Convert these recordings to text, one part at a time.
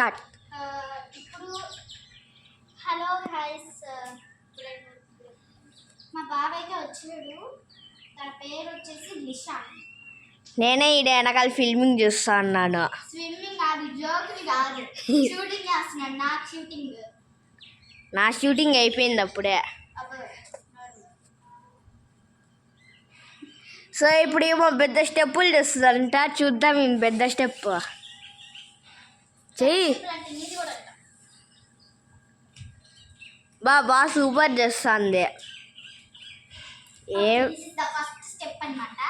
Start. ఇప్పుడు hello guys, మా బాబాయ్ అయితే వచ్చాడు. తన పేరు వచ్చేసి లిషా. నేనే ఈడ వెనకాల ఫిల్మింగ్ చూస్తా అన్నాను. స్విమ్మింగ్ కాదు, జోకులు కాదు, షూటింగ్ చేస్తున్నాడు. నా షూటింగ్ అయిపోయింది అప్పుడే. సో ఇప్పుడు ఏమో పెద్ద స్టెప్పులు చేస్తుందంట, చూద్దాం ఏం పెద్ద స్టెప్ చెయ్యి. బాగా సూపర్ చేస్తుంది. ఏం ఫస్ట్ స్టెప్ అన్నమాట.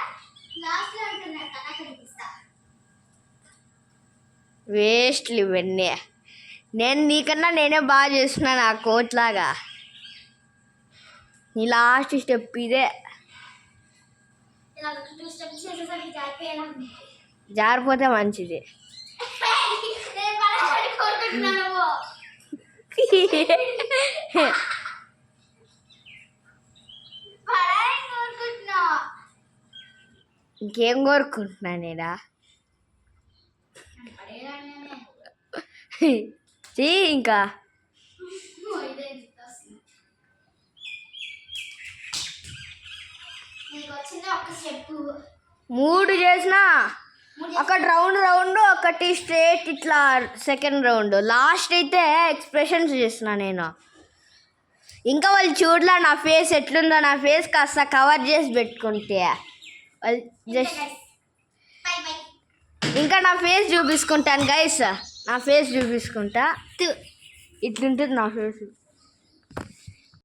లాస్ట్ లో అంటున్నాడు కదా, కనిపిస్తా. వేస్ట్లు ఇవన్నీ. నీకన్నా నేనే బాగా చేస్తున్నా నా కోచ్ లాగా. నీ లాస్ట్ స్టెప్ ఇదే. జారిపోతే మంచిది. ఇంకేం కోరుకుంటున్నా నేనా? ఇంకా 3 చేసినా. ఒకటి రౌండ్, ఒకటి స్ట్రేట్, ఇట్లా సెకండ్ రౌండ్. లాస్ట్ అయితే ఎక్స్ప్రెషన్స్ చేసిన నేను. ఇంకా వాళ్ళు చూడలా నా ఫేస్ ఎట్లుందో. నా ఫేస్ కాస్త కవర్ చేసి పెట్టుకుంటే వాళ్ళు జస్ట్ ఇంకా నా ఫేస్ చూపించుకుంటాను గైస్. నా ఫేస్ చూపించుకుంటా. ఇట్లుంటుంది నా ఫేస్.